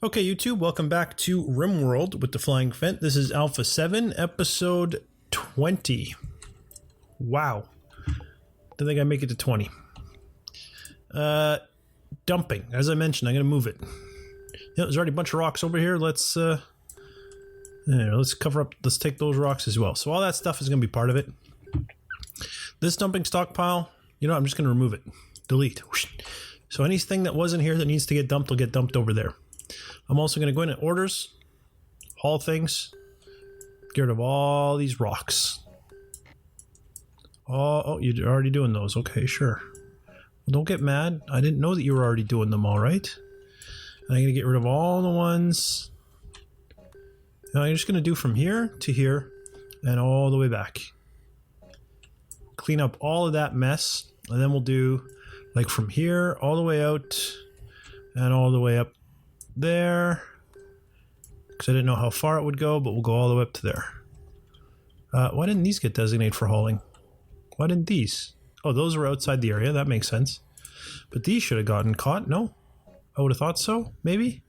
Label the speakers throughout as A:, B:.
A: Okay, YouTube, welcome back to Rimworld with the Flying Phent. This is Alpha 7, episode 20. Wow. Didn't think I'd make it to 20. Dumping. As I mentioned, I'm going to move it. There's already a bunch of rocks over here. Let's cover up, let's take those rocks as well. So all that stuff is going to be part of it. This dumping stockpile, I'm just going to remove it. Delete. So anything that wasn't here that needs to get dumped will get dumped over there. I'm also going to go in orders, haul things, get rid of all these rocks. Oh, you're already doing those. Okay, sure. Well, don't get mad. I didn't know that you were already doing them, all right? And I'm going to get rid of all the ones. Now I'm just going to do from here to here and all the way back. Clean up all of that mess, and then we'll do like from here all the way out and all the way up there, because I didn't know how far it would go, but we'll go all the way up to there. Why didn't these get designated for hauling? Why didn't these? Oh, those were outside the area. That makes sense. But these should have gotten caught. No? I would have thought so. Maybe?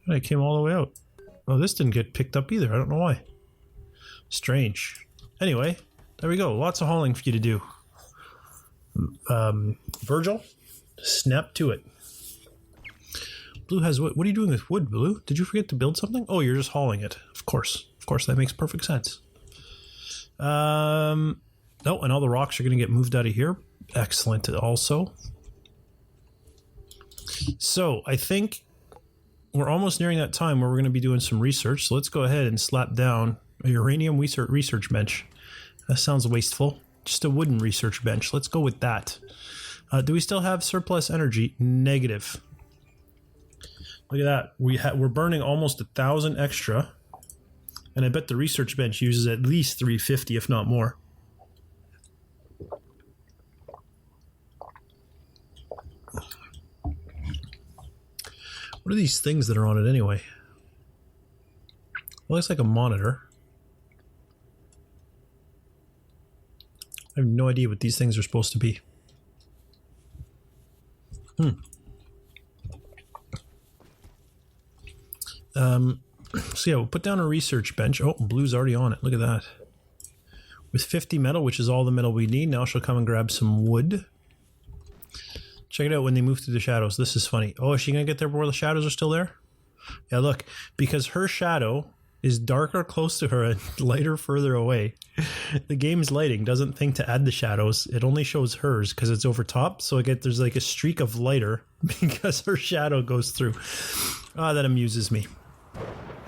A: I came all the way out. Oh, this didn't get picked up either. I don't know why. Strange. Anyway, there we go. Lots of hauling for you to do. Virgil, snap to it. Blue has wood. What are you doing with wood, Blue? Did you forget to build something? Oh, you're just hauling it. Of course, that makes perfect sense. Oh, and all the rocks are going to get moved out of here. Excellent also. So I think we're almost nearing that time where we're going to be doing some research. So let's go ahead and slap down a uranium research bench. That sounds wasteful. Just a wooden research bench. Let's go with that. Do we still have surplus energy? Negative. Look at that. We're burning almost 1,000 extra. And I bet the research bench uses at least 350, if not more. What are these things that are on it anyway? It looks like a monitor. I have no idea what these things are supposed to be. So yeah, we'll put down a research bench. Oh, Blue's already on it. Look at that. With 50 metal, which is all the metal we need. Now she'll come and grab some wood. Check it out when they move through the shadows. This is funny. Oh, is she going to get there before the shadows are still there? Yeah, look. Because her shadow is darker close to her and lighter further away. The game's lighting doesn't think to add the shadows. It only shows hers because it's over top. So there's like a streak of lighter because her shadow goes through. Ah, that amuses me.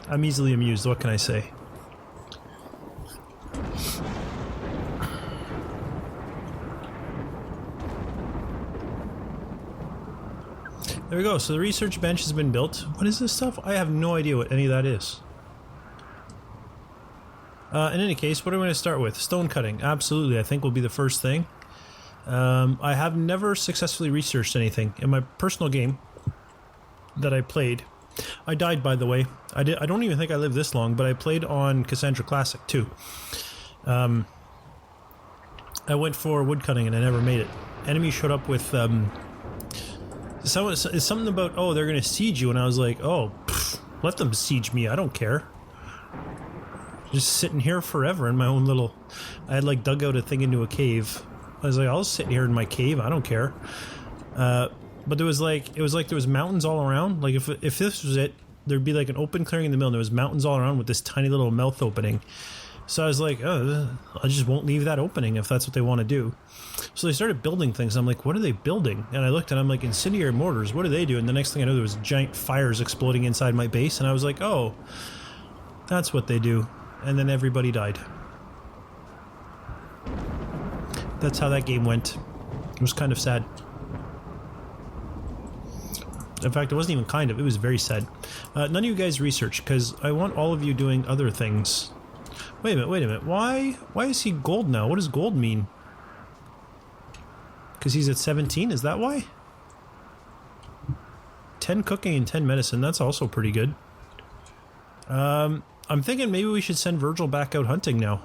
A: I'm easily amused. What can I say? There we go. So the research bench has been built. What is this stuff? I have no idea what any of that is. In any case, what are we going to start with? Stone cutting. Absolutely. I think will be the first thing. I have never successfully researched anything. In my personal game that I played, I died, by the way. I don't even think I lived this long, but I played on Cassandra Classic too. I went for woodcutting and I never made it. Enemies showed up with something about, oh, they're going to siege you, and I was like, oh, let them siege me. I don't care. Just sitting here forever in my own little... I had like dug out a thing into a cave. I was like, I'll sit here in my cave. I don't care. But there was like... It was like there was mountains all around. Like if this was it, there'd be like an open clearing in the middle, and there was mountains all around with this tiny little mouth opening. So I was like, oh, I just won't leave that opening if that's what they want to do. So they started building things. I'm like, what are they building? And I looked and I'm like, incendiary mortars, what do they do? And the next thing I know, there was giant fires exploding inside my base. And I was like, oh, that's what they do. And then everybody died. That's how that game went. It was kind of sad. In fact, it wasn't even kind of. It was very sad. None of you guys research, because I want all of you doing other things. Wait a minute. Why is he gold now? What does gold mean? Because he's at 17? Is that why? 10 cooking and 10 medicine. That's also pretty good. I'm thinking maybe we should send Virgil back out hunting now.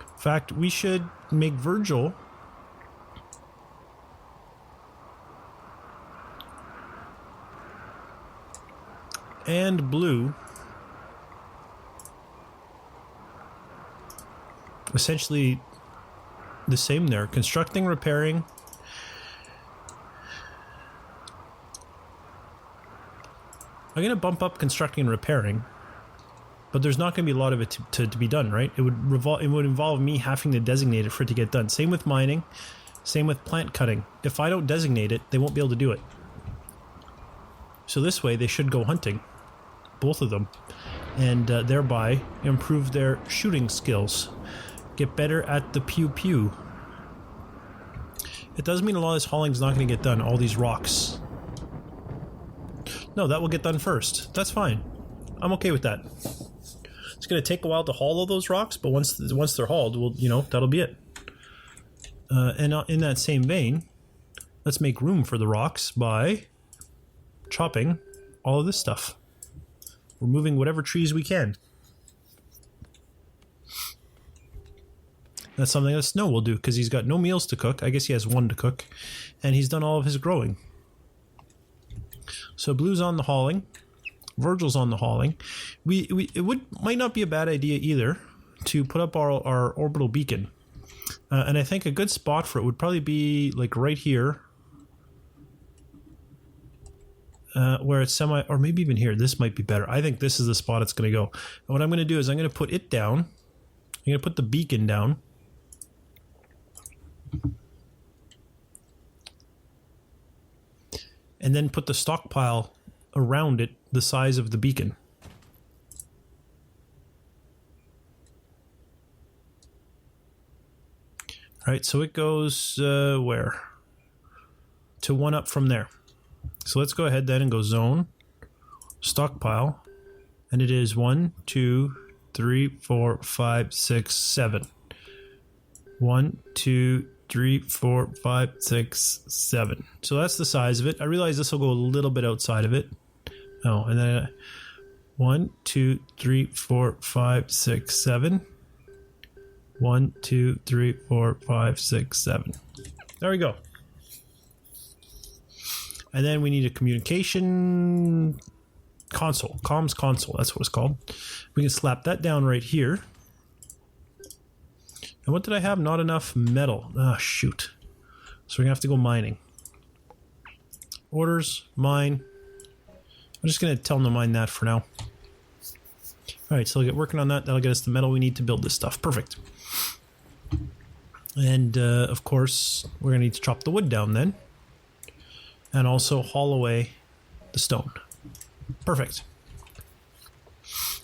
A: In fact, we should make Virgil and blue essentially the same there. Constructing, repairing. I'm going to bump up constructing and repairing, but there's not going to be a lot of it to be done, right? It would involve me having to designate it for it to get done. Same with mining, same with plant cutting. If I don't designate it, they won't be able to do it. So this way, they should go hunting, both of them, and thereby improve their shooting skills. Get better at the pew-pew. It does mean a lot of this hauling's not going to get done, all these rocks. No, that will get done first. That's fine. I'm okay with that. It's going to take a while to haul all those rocks, but once they're hauled, well, you know, that'll be it. And in that same vein, let's make room for the rocks by chopping all of this stuff. Removing whatever trees we can. That's something that Snow will do, because he's got no meals to cook. I guess he has one to cook. And he's done all of his growing. So Blue's on the hauling. Virgil's on the hauling. Might not be a bad idea either to put up our orbital beacon. And I think a good spot for it would probably be like right here. Where it's or maybe even here. This might be better. I think this is the spot it's going to go. And what I'm going to do is I'm going to put it down. I'm going to put the beacon down. And then put the stockpile around it the size of the beacon. Right, so it goes where? To one up from there. So let's go ahead then and go zone, stockpile, and it is 1, 2, 3, 4, 5, 6, 7. 1, 2, 3, 4, 5, 6, 7. So that's the size of it. I realize this will go a little bit outside of it. Oh, and then 1, 2, 3, 4, 5, 6, 7. 1, 2, 3, 4, 5, 6, 7. There we go. And then we need a communication console, comms console, that's what it's called. We can slap that down right here. And what did I have? Not enough metal. Ah, shoot. So we're going to have to go mining. Orders, mine. I'm just going to tell them to mine that for now. Alright, so I'll get working on that. That'll get us the metal we need to build this stuff. Perfect. And, of course, we're going to need to chop the wood down then. And also haul away the stone. Perfect.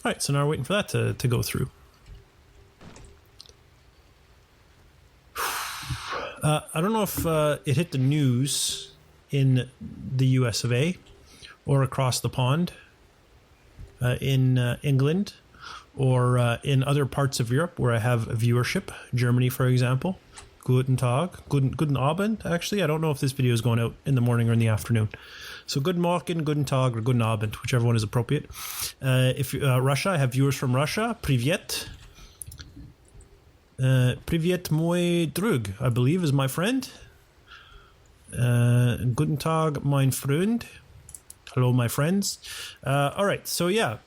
A: Alright, so now we're waiting for that to go through. I don't know if it hit the news in the US of A or across the pond in England or in other parts of Europe where I have viewership. Germany, for example. Guten Tag. Guten Abend, actually. I don't know if this video is going out in the morning or in the afternoon. So Guten Morgen, Guten Tag, or Guten Abend, whichever one is appropriate. If Russia, I have viewers from Russia. Privyet. Privyet mój drug, I believe, is my friend. Guten Tag, mein Freund. Hello, my friends. Alright, so yeah.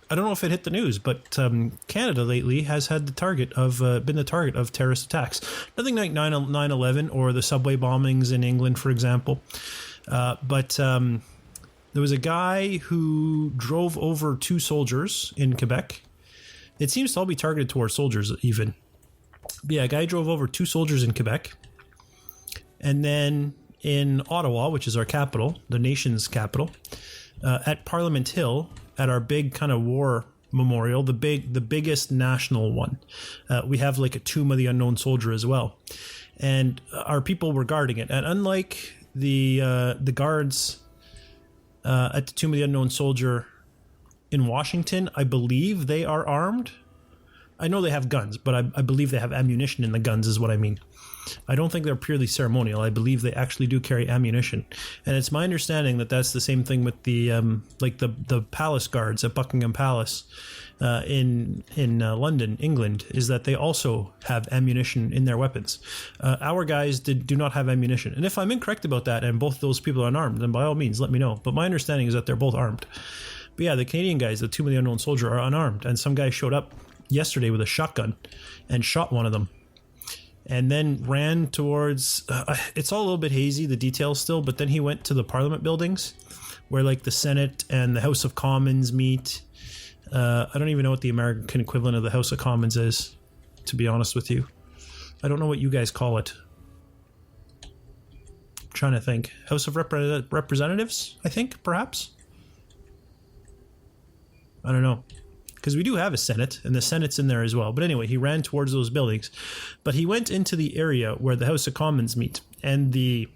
A: I don't know if it hit the news, but Canada lately has had been the target of terrorist attacks. Nothing like 9/11 or the subway bombings in England, for example. But there was a guy who drove over 2 soldiers in Quebec. It seems to all be targeted towards soldiers even. But yeah, a guy drove over 2 soldiers in Quebec. And then in Ottawa, which is our capital, the nation's capital, at Parliament Hill, at our big kind of war memorial, the biggest national one, we have like a Tomb of the Unknown Soldier as well. And our people were guarding it. And unlike the guards at the Tomb of the Unknown Soldier in Washington, I believe they are armed. I know they have guns, but I believe they have ammunition in the guns is what I mean. I don't think they're purely ceremonial. I believe they actually do carry ammunition, and it's my understanding that that's the same thing with the like the palace guards at Buckingham Palace in London, England, is that they also have ammunition in their weapons. Our guys do not have ammunition, and if I'm incorrect about that, and both those people are unarmed, then by all means let me know. But my understanding is that they're both armed. But yeah, the Canadian guys, the Tomb of the Unknown Soldier, are unarmed, and some guy showed up yesterday with a shotgun and shot one of them. And then ran towards, it's all a little bit hazy, the details still, but then he went to the Parliament buildings where like the Senate and the House of Commons meet. I don't even know what the American equivalent of the House of Commons is, to be honest with you. I don't know what you guys call it. I'm trying to think. House of Representatives, I think, perhaps? I don't know. Because we do have a Senate, and the Senate's in there as well. But anyway, he ran towards those buildings. But he went into the area where the House of Commons meet. And the,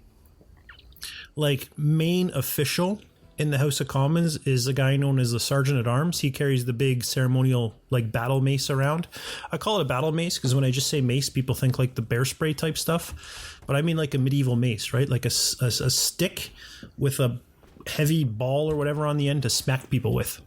A: like, main official in the House of Commons is a guy known as the Sergeant-at-Arms. He carries the big ceremonial, like, battle mace around. I call it a battle mace because when I just say mace, people think, like, the bear spray type stuff. But I mean, like, a medieval mace, right? Like a stick with a heavy ball or whatever on the end to smack people with.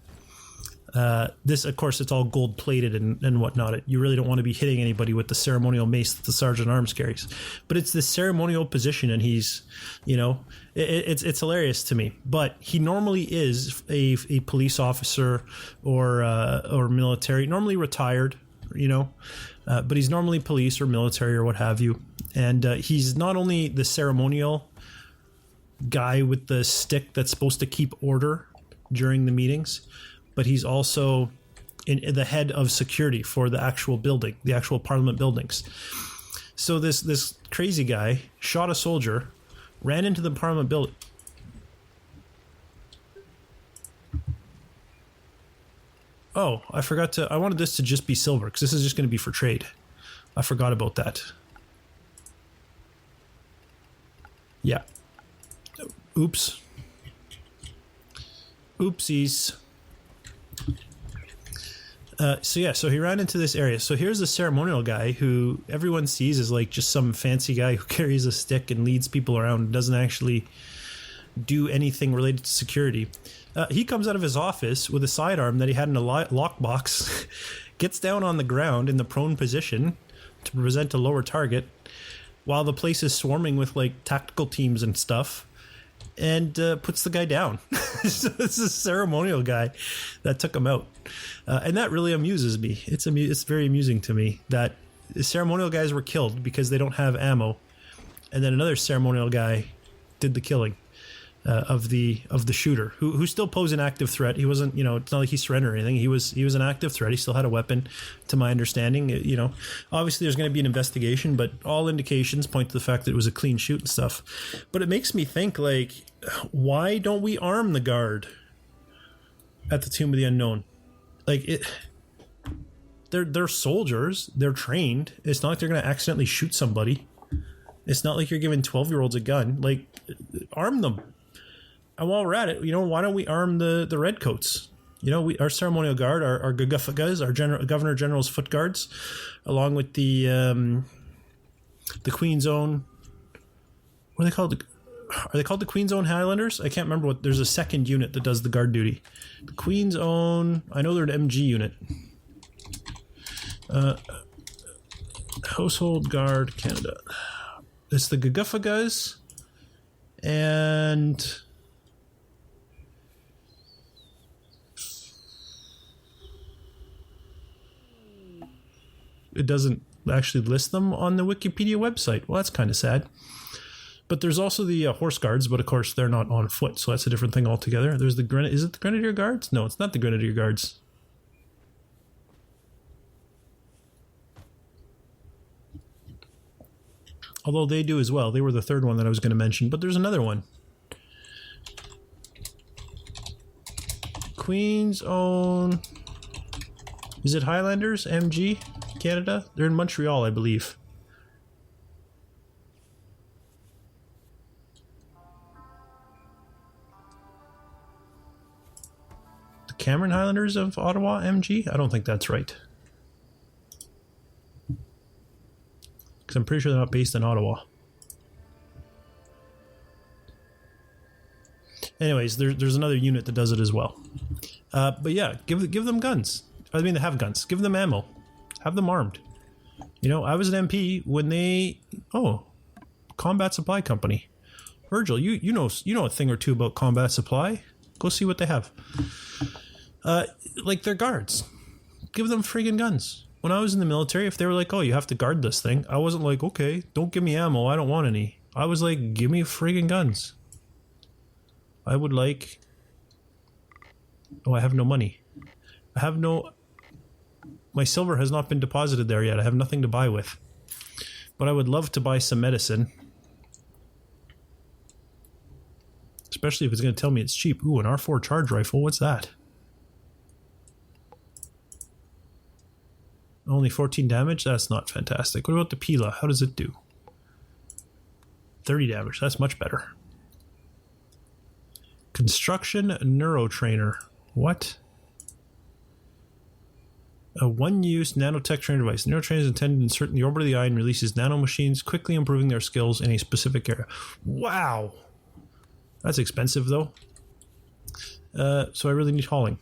A: This, of course, it's all gold plated and whatnot. You really don't want to be hitting anybody with the ceremonial mace that the Sergeant at Arms carries. But it's this ceremonial position, and he's, you know, it's hilarious to me. But he normally is a police officer or military, normally retired, you know, but he's normally police or military or what have you. And he's not only the ceremonial guy with the stick that's supposed to keep order during the meetings, but he's also in the head of security for the actual building, the actual Parliament buildings. So this crazy guy shot a soldier, ran into the Parliament building. Oh, I forgot to... I wanted this to just be silver, because this is just going to be for trade. I forgot about that. Yeah. Oops. Oopsies. So he ran into this area. So here's the ceremonial guy who everyone sees as like just some fancy guy who carries a stick and leads people around and doesn't actually do anything related to security. He comes out of his office with a sidearm that he had in a lockbox, gets down on the ground in the prone position to present a lower target while the place is swarming with like tactical teams and stuff, and puts the guy down. So it's a ceremonial guy that took him out. And that really amuses me. It's very amusing to me that the ceremonial guys were killed because they don't have ammo. And then another ceremonial guy did the killing of the shooter, who still posed an active threat. He wasn't, you know, it's not like he surrendered or anything. He was an active threat. He still had a weapon, to my understanding. You know, obviously there's going to be an investigation, but all indications point to the fact that it was a clean shoot and stuff. But it makes me think, like, why don't we arm the guard at the Tomb of the Unknown? Like, they're soldiers. They're trained. It's not like they're going to accidentally shoot somebody. It's not like you're giving 12-year-olds a gun. Like, arm them. And while we're at it, you know, why don't we arm the redcoats? You know, our ceremonial guard, our Gagafagas, our Governor General's foot guards, along with the Queen's Own. What are they called? Are they called the Queen's Own Highlanders? I can't remember what. There's a second unit that does the guard duty. The Queen's Own. I know they're an MG unit. Household Guard Canada. It's the Gagafagas and it doesn't actually list them on the Wikipedia website. Well, that's kind of sad. But there's also the horse guards, but of course they're not on foot, so that's a different thing altogether. There's the is it the Grenadier Guards? No, it's not the Grenadier Guards. Although they do as well. They were the third one that I was going to mention, but there's another one. Queen's Own... Is it Highlanders? MG? Canada? They're in Montreal, I believe. The Cameron Highlanders of Ottawa, MG? I don't think that's right. Because I'm pretty sure they're not based in Ottawa. Anyways, there's another unit that does it as well. But yeah, give them guns. I mean, they have guns. Give them ammo. Have them armed. You know, I was an MP when they... Oh, Combat Supply Company. Virgil, you know a thing or two about Combat Supply. Go see what they have. Like, they're guards. Give them friggin' guns. When I was in the military, if they were like, oh, you have to guard this thing, I wasn't like, okay, don't give me ammo, I don't want any. I was like, give me friggin' guns. I would like... Oh, I have no money. I have no... My silver has not been deposited there yet. I have nothing to buy with. But I would love to buy some medicine. Especially if it's going to tell me it's cheap. Ooh, an R4 charge rifle. What's that? Only 14 damage? That's not fantastic. What about the Pila? How does it do? 30 damage. That's much better. Construction Neurotrainer. What? A one-use nanotech trainer device. Neurotrainer is intended to insert in the orbit of the eye and releases nanomachines, quickly improving their skills in a specific area. Wow! That's expensive, though. So I really need hauling.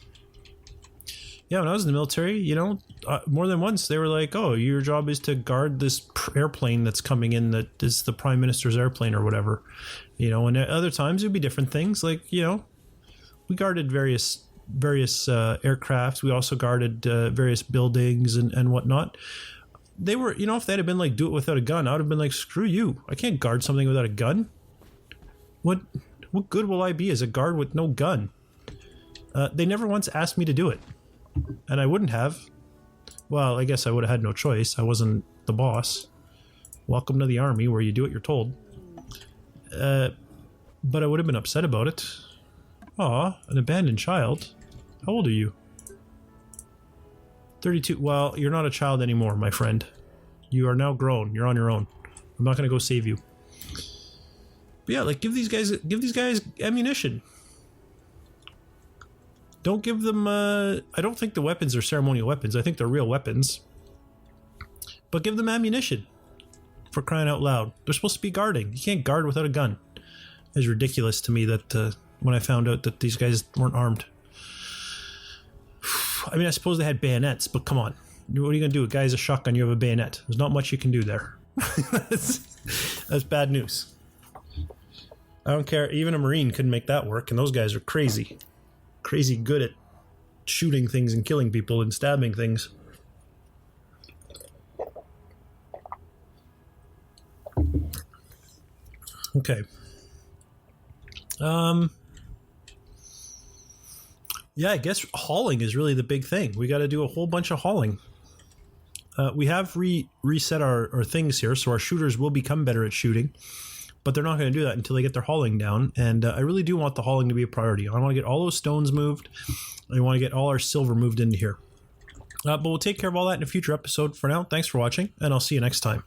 A: Yeah, when I was in the military, you know, more than once they were like, oh, your job is to guard this airplane that's coming in that is the Prime Minister's airplane or whatever. You know, and at other times it would be different things. Like, you know, we guarded various aircrafts. We also guarded various buildings and whatnot. They were, you know, if they'd have been like, do it without a gun, I would have been like, screw you. I can't guard something without a gun. What good will I be as a guard with no gun? They never once asked me to do it. And I wouldn't have. Well, I guess I would have had no choice. I wasn't the boss. Welcome to the army where you do what you're told. But I would have been upset about it. Aw, an abandoned child. How old are you? 32. Well, you're not a child anymore, my friend. You are now grown. You're on your own. I'm not going to go save you. But yeah, like, give these guys ammunition. Don't give them, I don't think the weapons are ceremonial weapons. I think they're real weapons. But give them ammunition. For crying out loud. They're supposed to be guarding. You can't guard without a gun. It's ridiculous to me that when I found out that these guys weren't armed. I mean, I suppose they had bayonets, but come on. What are you going to do? A guy has a shotgun, you have a bayonet. There's not much you can do there. That's bad news. I don't care. Even a Marine couldn't make that work, and those guys are crazy. Crazy good at shooting things and killing people and stabbing things. Okay. Yeah, I guess hauling is really the big thing. We got to do a whole bunch of hauling. We have reset our things here, so our shooters will become better at shooting. But they're not going to do that until they get their hauling down. And I really do want the hauling to be a priority. I want to get all those stones moved. I want to get all our silver moved into here. But we'll take care of all that in a future episode. For now, thanks for watching, and I'll see you next time.